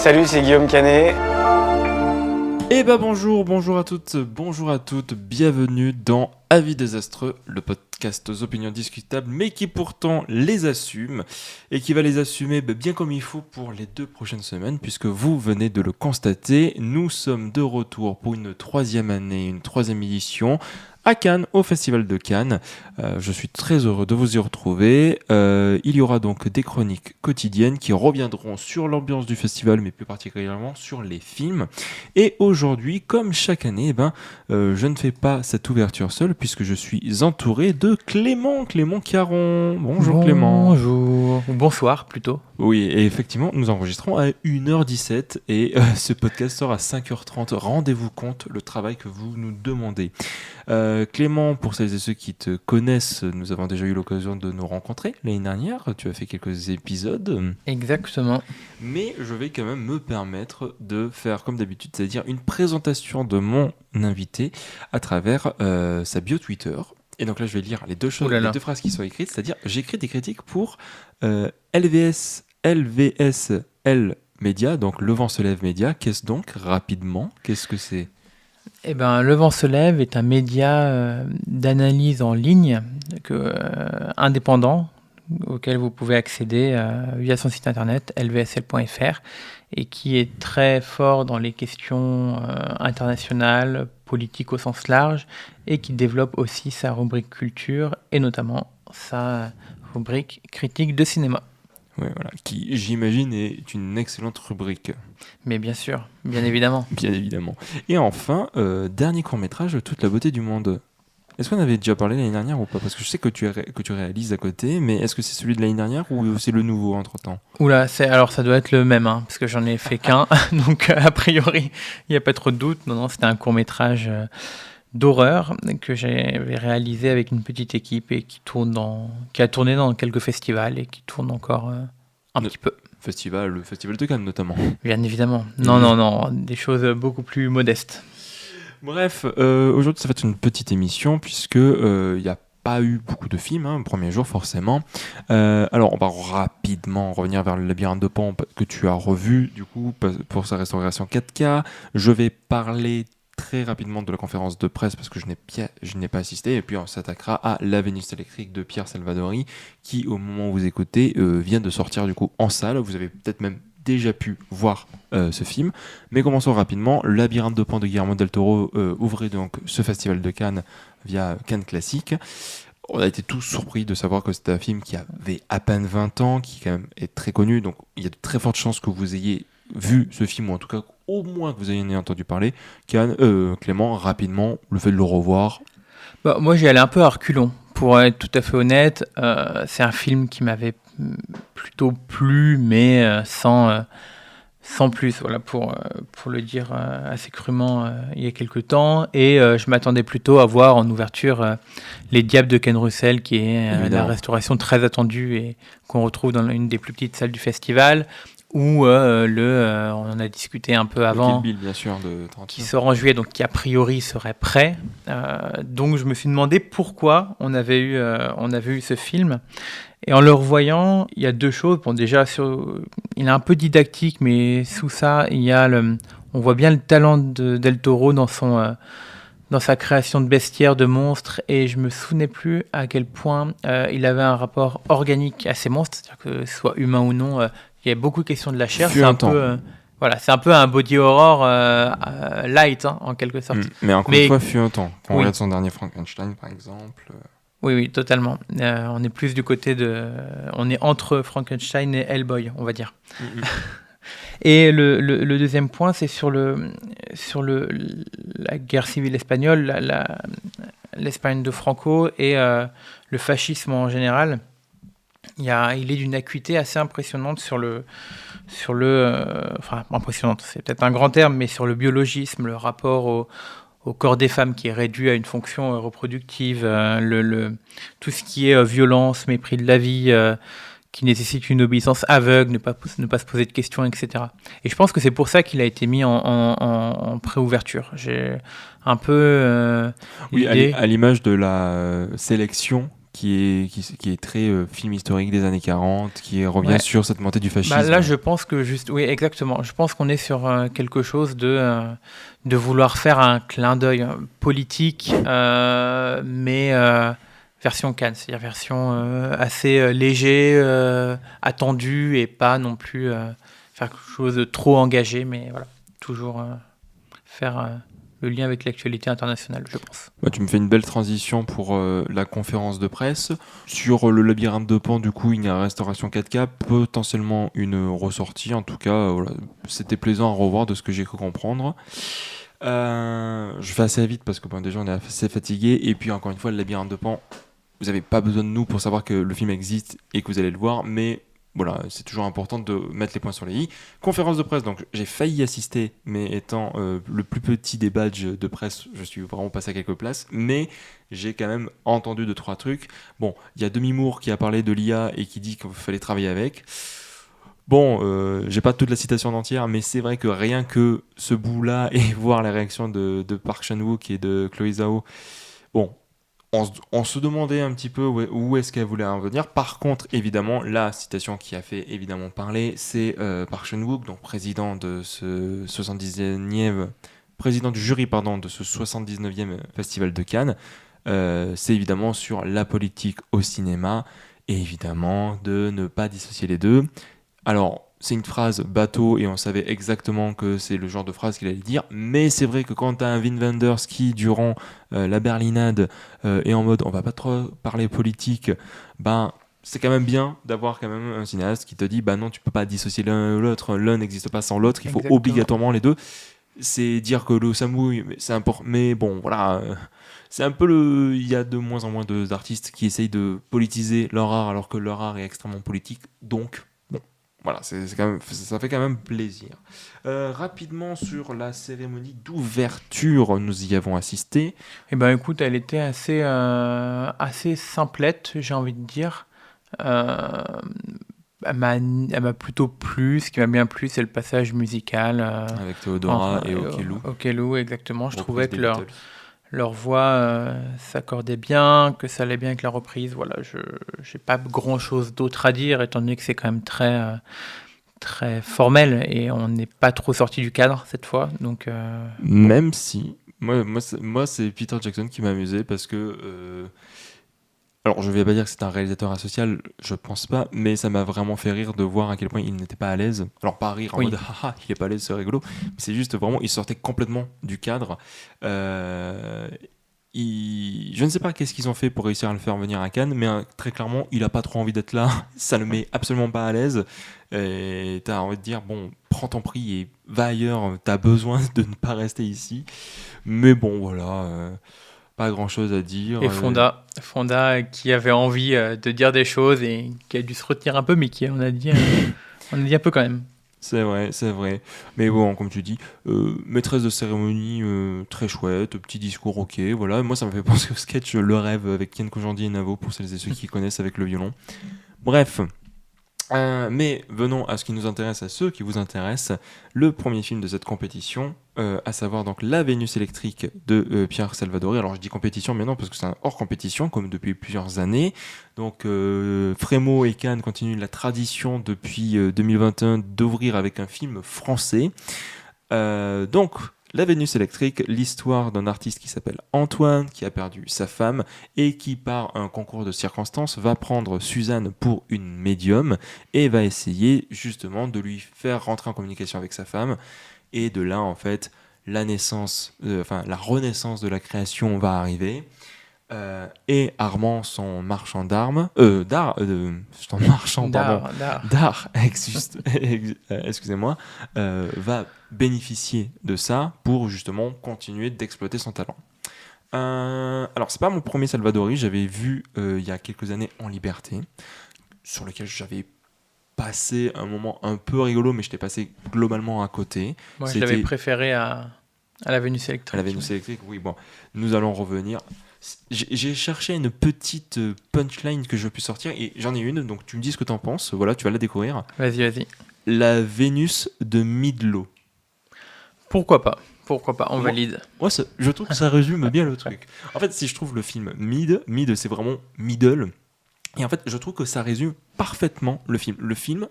Salut, c'est Guillaume Canet. Eh ben bonjour à toutes, bienvenue dans Avis désastreux, le podcast aux opinions discutables, mais qui pourtant les assume, et qui va les assumer bien comme il faut pour les 2 prochaines semaines, puisque vous venez de le constater, nous sommes de retour pour une 3e année, une 3e édition, à Cannes, au Festival de Cannes. Je suis très heureux de vous y retrouver. Il y aura donc des chroniques quotidiennes qui reviendront sur l'ambiance du festival, mais plus particulièrement sur les films. Et aujourd'hui, comme chaque année, je ne fais pas cette ouverture seule, puisque je suis entouré de Clément Caron. Bonjour Clément. Bonjour, ou bonsoir plutôt. Oui, et effectivement, nous enregistrons à 1h17 et ce podcast sort à 5h30. Rendez-vous compte le travail que vous nous demandez. Clément, pour celles et ceux qui te connaissent, nous avons déjà eu l'occasion de nous rencontrer l'année dernière. Tu as fait quelques épisodes. Exactement. Mais je vais quand même me permettre de faire comme d'habitude, c'est-à-dire une présentation de mon invité à travers sa bio Twitter. Et donc là, je vais lire les deux phrases qui sont écrites, c'est-à-dire j'écris des critiques pour LVSL Média, donc Le Vent se lève Média. Qu'est-ce donc, rapidement, qu'est-ce que c'est ? Eh ben, Le Vent se lève est un média d'analyse en ligne indépendant auquel vous pouvez accéder via son site internet lvsl.fr et qui est très fort dans les questions internationales, politiques au sens large, et qui développe aussi sa rubrique culture et notamment sa rubrique critique de cinéma. Ouais, voilà, qui, j'imagine, est une excellente rubrique. Mais bien sûr, bien évidemment. Bien évidemment. Et enfin, dernier court-métrage, Toute la beauté du monde. Est-ce qu'on avait déjà parlé l'année dernière ou pas ? Parce que je sais que tu réalises à côté, mais est-ce que c'est celui de l'année dernière ou c'est le nouveau entre-temps ? Oula, alors ça doit être le même, parce que j'en ai fait qu'un, donc a priori, il n'y a pas trop de doute. Non, c'était un court-métrage d'horreur que j'avais réalisé avec une petite équipe et qui a tourné dans quelques festivals et qui tourne encore un petit peu. Le festival de Cannes notamment. Bien évidemment. Non, des choses beaucoup plus modestes. Bref, aujourd'hui ça va être une petite émission puisque il n'y a pas eu beaucoup de films, le premier jour forcément. Alors on va rapidement revenir vers le Labyrinthe de Pan que tu as revu du coup pour sa restauration 4K. Je vais parler très rapidement de la conférence de presse parce que je n'ai pas assisté, et puis on s'attaquera à La Vénus électrique de Pierre Salvadori qui, au moment où vous écoutez, vient de sortir du coup en salle. Vous avez peut-être même déjà pu voir ce film, mais commençons rapidement. Labyrinthe de Pan de Guillermo del Toro ouvrait donc ce festival de Cannes via Cannes Classique. On a été tous surpris de savoir que c'était un film qui avait à peine 20 ans, qui quand même est très connu, donc il y a de très fortes chances que vous ayez vu ce film, ou en tout cas au moins que vous ayez entendu parler. Clément, rapidement, le fait de le revoir. Moi j'y allais un peu à reculons, pour être tout à fait honnête. C'est un film qui m'avait plutôt plu, mais sans plus, voilà, pour le dire assez crûment il y a quelques temps. Et je m'attendais plutôt à voir en ouverture Les Diables de Ken Russell, qui est la restauration très attendue et qu'on retrouve dans une des plus petites salles du festival, ou on en a discuté un peu avant, Kill Bill, bien sûr, de Tarantino, qui sort en juillet, donc qui a priori serait prêt. Donc je me suis demandé pourquoi on avait eu ce film. Et en le revoyant, il y a 2 choses. Bon, déjà, il est un peu didactique, mais sous ça, on voit bien le talent de Del Toro dans sa création de bestiaires, de monstres, et je me souvenais plus à quel point il avait un rapport organique à ces monstres, c'est-à-dire que ce soit humain ou non, il y a beaucoup de questions de la chair. C'est un peu un body horror light, en quelque sorte. Mais encore une fois, fut un temps. Quand on regarde son dernier Frankenstein, par exemple. Oui, totalement. On est plus du côté on est entre Frankenstein et Hellboy, on va dire. Et le deuxième point, c'est sur la guerre civile espagnole, l'Espagne de Franco et le fascisme en général. Il est d'une acuité assez impressionnante impressionnante, c'est peut-être un grand terme, mais sur le biologisme, le rapport au corps des femmes qui est réduit à une fonction reproductive, tout ce qui est violence, mépris de la vie, qui nécessite une obéissance aveugle, ne pas se poser de questions, etc. Et je pense que c'est pour ça qu'il a été mis en préouverture. J'ai un peu à l'image de la sélection qui est très film historique des années 40, qui revient Ouais. sur cette montée du fascisme. Là, je pense que oui, exactement. Je pense qu'on est sur quelque chose de vouloir faire un clin d'œil politique, mais version Cannes, c'est-à-dire version assez léger, attendu, et pas non plus faire quelque chose de trop engagé, mais voilà, toujours faire le lien avec l'actualité internationale, je pense. Ouais, tu me fais une belle transition pour la conférence de presse. Sur le labyrinthe de Pan, du coup, il y a restauration 4K, potentiellement une ressortie. En tout cas, voilà, c'était plaisant à revoir de ce que j'ai cru comprendre. Je fais assez vite parce que déjà on est assez fatigué. Et puis encore une fois, le labyrinthe de Pan, vous n'avez pas besoin de nous pour savoir que le film existe et que vous allez le voir, mais voilà, c'est toujours important de mettre les points sur les i. Conférence de presse, donc j'ai failli assister, mais étant le plus petit des badges de presse, je suis vraiment passé à quelques places, mais j'ai quand même entendu 2-3 trucs. Bon, il y a Demi Moore qui a parlé de l'IA et qui dit qu'il fallait travailler avec. Bon, j'ai pas toute la citation en entière, mais c'est vrai que rien que ce bout-là et voir la réaction de Park Chan-wook et de Chloé Zhao, bon, on se demandait un petit peu où est-ce qu'elle voulait en venir. Par contre, évidemment, la citation qui a fait évidemment parler, c'est Park Chan-wook, donc président de ce 79e, président du jury de ce 79e festival de Cannes. C'est évidemment sur la politique au cinéma et évidemment de ne pas dissocier les deux. Alors, c'est une phrase bateau et on savait exactement que c'est le genre de phrase qu'il allait dire, mais c'est vrai que quand tu as un Wim Wenders qui, durant la berlinade, est en mode on va pas trop parler politique, ben c'est quand même bien d'avoir quand même un cinéaste qui te dit bah non, tu peux pas dissocier l'un et l'autre, l'un n'existe pas sans l'autre, il faut Exactement. obligatoirement les deux. C'est dire que le Samui, c'est important, mais bon, voilà. C'est un peu le. Il y a de moins en moins d'artistes qui essayent de politiser leur art alors que leur art est extrêmement politique, donc. Voilà, c'est quand même, ça fait quand même plaisir. Rapidement sur la cérémonie d'ouverture, nous y avons assisté. Eh ben, écoute, elle était assez simplette, j'ai envie de dire. Elle m'a plutôt plu. Ce qui m'a bien plu, c'est le passage musical. Avec Theodora et Okelu. Okelu. Okelu, exactement. Je trouvais Reprise que des leur, Beatles. leur voix s'accordait bien, que ça allait bien avec la reprise. Voilà, je n'ai pas grand-chose d'autre à dire, étant donné que c'est quand même très formel et on n'est pas trop sorti du cadre cette fois. Donc, Même si, moi c'est Peter Jackson qui m'a amusé parce que. Alors, je vais pas dire que c'est un réalisateur asocial, je pense pas, mais ça m'a vraiment fait rire de voir à quel point il n'était pas à l'aise. Alors, pas rire en Oui. mode haha, il est pas à l'aise, c'est rigolo. C'est juste vraiment, il sortait complètement du cadre. Je ne sais pas qu'est-ce qu'ils ont fait pour réussir à le faire venir à Cannes, mais très clairement, il a pas trop envie d'être là. Ça le met absolument pas à l'aise. Et t'as envie de dire, bon, prends ton prix et va ailleurs. T'as besoin de ne pas rester ici. Mais bon, voilà. Pas grand chose à dire. Et Fonda qui avait envie de dire des choses et qui a dû se retenir un peu, mais qui on a dit un peu quand même. C'est vrai, c'est vrai. Mais bon, comme tu dis, maîtresse de cérémonie très chouette, petit discours ok, voilà. Moi, ça me fait penser au sketch Le Rêve avec Ken Kojandi et Navo, pour celles et ceux qui connaissent avec le violon. Bref. Mais venons à ce qui nous intéresse, à ceux qui vous intéressent, le premier film de cette compétition, à savoir donc La Vénus électrique de Pierre Salvadori. Alors je dis compétition, mais non, parce que c'est un hors compétition, comme depuis plusieurs années. Donc Frémo et Cannes continuent la tradition depuis 2021 d'ouvrir avec un film français. Donc La Vénus électrique, l'histoire d'un artiste qui s'appelle Antoine, qui a perdu sa femme et qui, par un concours de circonstances, va prendre Suzanne pour une médium et va essayer justement de lui faire rentrer en communication avec sa femme. Et de là, en fait, la renaissance de la création va arriver. Et Armand, son marchand d'armes, son marchand, pardon, d'art, excusez-moi, va bénéficier de ça pour justement continuer d'exploiter son talent. Alors, c'est pas mon premier Salvadori, j'avais vu il y a quelques années En Liberté, sur lequel j'avais passé un moment un peu rigolo, mais j'étais passé globalement à côté. Moi, je l'avais préféré à La Vénus électrique. À La Vénus électrique, oui, bon, nous allons revenir. J'ai cherché une petite punchline que je puisse sortir et j'en ai une, donc tu me dis ce que t'en penses. Voilà, tu vas la découvrir. Vas-y. La Vénus de Midlo. Pourquoi pas? Pourquoi pas, on valide. Moi, je trouve que ça résume bien le truc. En fait, si je trouve le film mid, c'est vraiment middle. Et en fait, je trouve que ça résume parfaitement le film. Le film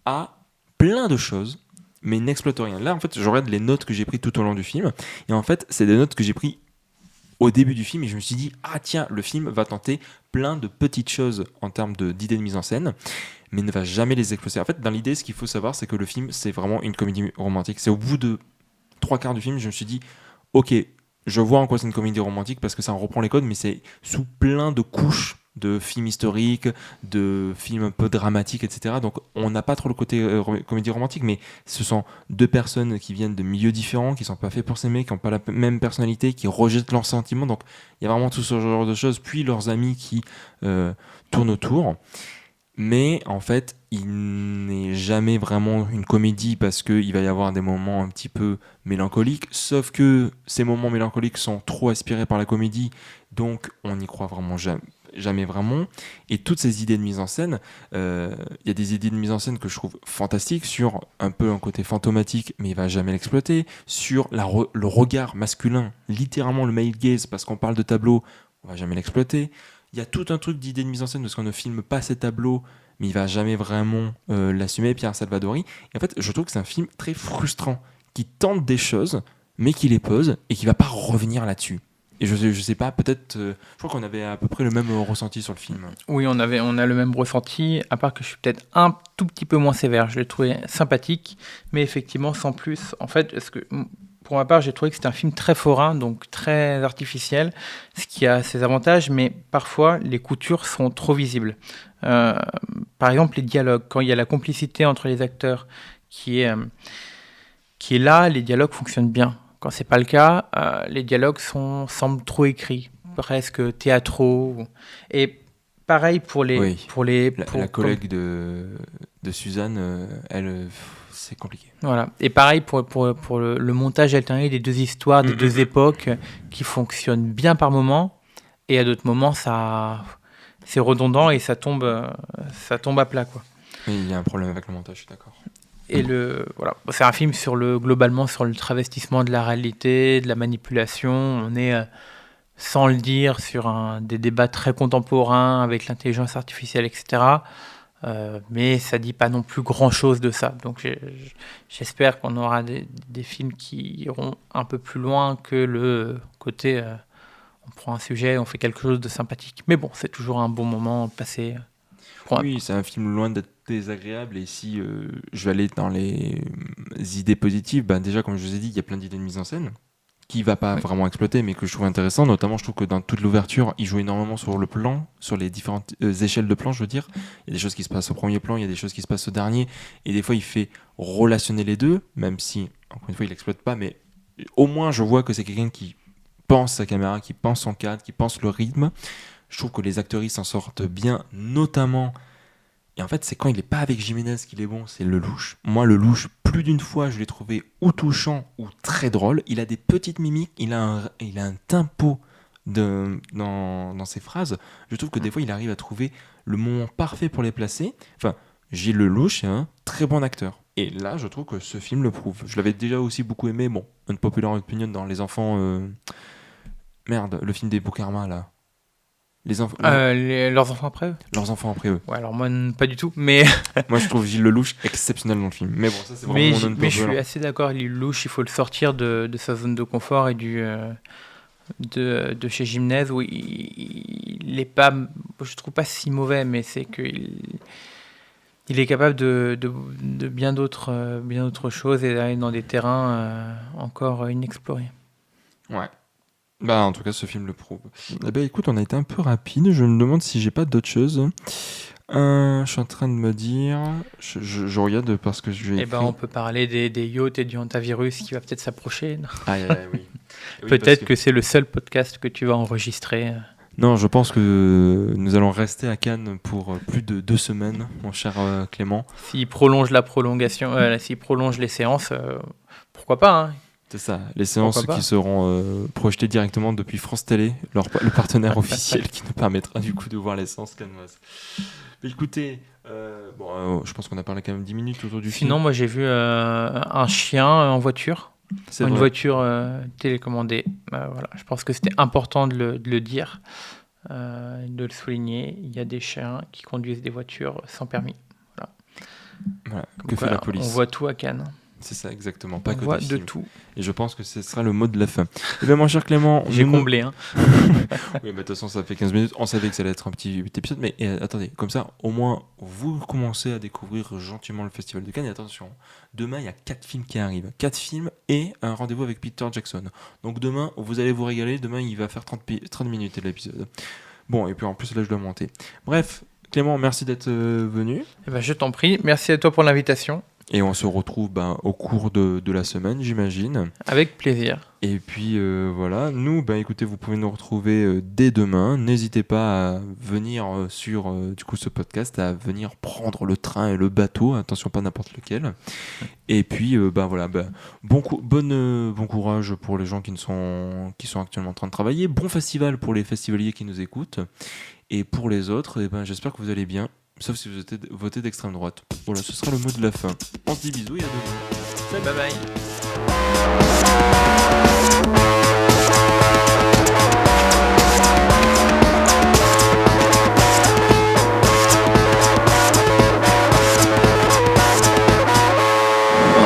a plein de choses, mais n'exploite rien. Là, en fait, je regarde les notes que j'ai prises tout au long du film. Et en fait, c'est des notes que j'ai prises au début du film. Et je me suis dit, ah tiens, le film va tenter plein de petites choses en termes d'idées de mise en scène, mais ne va jamais les exploiter. En fait, dans l'idée, ce qu'il faut savoir, c'est que le film, c'est vraiment une comédie romantique. C'est au bout de 3/4 du film, je me suis dit, ok, je vois en quoi c'est une comédie romantique parce que ça en reprend les codes, mais c'est sous plein de couches de films historiques, de films un peu dramatiques, etc. Donc on n'a pas trop le côté comédie romantique, mais ce sont deux personnes qui viennent de milieux différents, qui sont pas faits pour s'aimer, qui n'ont pas la même personnalité, qui rejettent leurs sentiments. Donc il y a vraiment tout ce genre de choses. Puis leurs amis qui tournent autour. Mais en fait, il n'est jamais vraiment une comédie parce qu'il va y avoir des moments un petit peu mélancoliques, sauf que ces moments mélancoliques sont trop aspirés par la comédie, donc on n'y croit vraiment jamais vraiment. Et toutes ces idées de mise en scène, il y a des idées de mise en scène que je trouve fantastiques sur un peu un côté fantomatique, mais il va jamais l'exploiter, sur le regard masculin, littéralement le male gaze, parce qu'on parle de tableau, on va jamais l'exploiter. Il y a tout un truc d'idées de mise en scène parce qu'on ne filme pas ces tableaux, mais il va jamais vraiment l'assumer, Pierre Salvadori. Et en fait, je trouve que c'est un film très frustrant, qui tente des choses, mais qui les pose et qui va pas revenir là-dessus. Et je sais pas, peut-être, je crois qu'on avait à peu près le même ressenti sur le film. Oui, on a le même ressenti, à part que je suis peut-être un tout petit peu moins sévère. Je l'ai trouvé sympathique, mais effectivement sans plus. En fait, pour ma part, j'ai trouvé que c'était un film très forain, donc très artificiel, ce qui a ses avantages, mais parfois les coutures sont trop visibles. Par exemple, les dialogues, quand il y a la complicité entre les acteurs qui est là, les dialogues fonctionnent bien. Quand c'est pas le cas, les dialogues semblent trop écrits, presque théâtraux. Et pareil pour les... Oui. Pour les La collègue de Suzanne, elle, c'est compliqué. Voilà. Et pareil pour le montage alterné des deux histoires, des deux époques, qui fonctionnent bien par moments, et à d'autres moments, c'est redondant et ça tombe à plat, quoi. Oui, il y a un problème avec le montage, je suis d'accord. Et voilà. C'est un film globalement sur le travestissement de la réalité, de la manipulation. On est, sans le dire, sur des débats très contemporains avec l'intelligence artificielle, etc. Mais ça dit pas non plus grand-chose de ça. Donc j'espère qu'on aura des films qui iront un peu plus loin que le côté on prend un sujet, on fait quelque chose de sympathique. Mais bon, c'est toujours un bon moment passé. Oui, c'est un film loin d'être désagréable, et si je vais aller dans les idées positives, déjà comme je vous ai dit, il y a plein d'idées de mise en scène qui va pas vraiment exploiter, mais que je trouve intéressant. Notamment, je trouve que dans toute l'ouverture, il joue énormément sur le plan, sur les différentes échelles de plan, je veux dire. Il y a des choses qui se passent au premier plan, il y a des choses qui se passent au dernier, et des fois il fait relationner les deux, même si, encore une fois, il l'exploite pas, mais au moins je vois que c'est quelqu'un qui pense sa caméra, qui pense son cadre, qui pense le rythme. Je trouve que les acteurs s'en sortent bien, notamment. Et en fait, c'est quand il n'est pas avec Jiménez qu'il est bon, c'est Lelouch. Moi, Lelouch, plus d'une fois, je l'ai trouvé ou touchant ou très drôle. Il a des petites mimiques, il a un tempo dans ses phrases. Je trouve que des fois, il arrive à trouver le moment parfait pour les placer. Enfin, Gilles Lelouch est un très bon acteur. Et là, je trouve que ce film le prouve. Je l'avais déjà aussi beaucoup aimé. Bon, Unpopular Opinion dans Les Enfants... Merde, le film des Boukarma, là. Leurs enfants après eux. Leurs enfants après eux. Ouais, alors moi, pas du tout, mais... Moi, je trouve Gilles Lelouch exceptionnel dans le film. Mais bon, ça, c'est vraiment mon mais je suis assez d'accord, Gilles Lelouch, il faut le sortir de sa zone de confort et de chez Jiménez, où il est pas... Je trouve pas si mauvais, mais c'est qu'il est capable de bien d'autres choses et d'aller dans des terrains encore inexplorés. Ouais. En tout cas, ce film le prouve. Écoute, on a été un peu rapide. Je me demande si j'ai pas d'autres choses. Je suis en train de me dire... Je regarde parce que je vais... on peut parler des yachts et du hantavirus qui va peut-être s'approcher. Oui. Peut-être que c'est le seul podcast que tu vas enregistrer. Non, je pense que nous allons rester à Cannes pour plus de 2 semaines, mon cher Clément. S'il prolonge s'il prolonge les séances, pourquoi pas, hein. C'est ça, les séances qui seront projetées directement depuis France Télé, le partenaire officiel qui nous permettra du coup de voir les séances cannoises. Mais écoutez, je pense qu'on a parlé quand même 10 minutes autour du film. Sinon, moi j'ai vu un chien en voiture. C'est Une vrai. voiture télécommandée. Voilà. Je pense que c'était important de le dire, de le souligner. Il y a des chiens qui conduisent des voitures sans permis. Voilà. Comme Que fait quoi, la police? On voit tout à Cannes. C'est ça, exactement. Pas On que voit des de films. tout. Et je pense que ce sera le mot de la fin. Eh bien, mon cher Clément, J'ai nous- comblé. Hein. Oui, de toute façon, ça fait 15 minutes. On savait que ça allait être un petit épisode, mais attendez, comme ça, au moins, vous commencez à découvrir gentiment le Festival de Cannes. Et attention, demain, il y a 4 films qui arrivent. 4 films et un rendez-vous avec Peter Jackson. Donc demain, vous allez vous régaler. Demain, il va faire 30 minutes l'épisode. Bon, et puis en plus, là, je dois monter. Bref, Clément, merci d'être venu. Eh ben, je t'en prie. Merci à toi pour l'invitation. Et on se retrouve au cours de la semaine, j'imagine. Avec plaisir. Et puis voilà, nous, écoutez, vous pouvez nous retrouver dès demain. N'hésitez pas à venir sur du coup ce podcast, à venir prendre le train et le bateau. Attention, pas n'importe lequel. Et puis voilà, bon courage pour les gens qui sont actuellement en train de travailler. Bon festival pour les festivaliers qui nous écoutent. Et pour les autres, j'espère que vous allez bien. Sauf si vous êtes voté d'extrême droite. Voilà, ce sera le mot de la fin. On se dit bisous et à demain. Bye bye.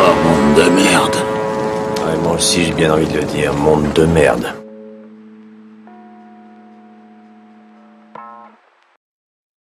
Oh, monde de merde. Ouais, moi aussi j'ai bien envie de le dire, monde de merde.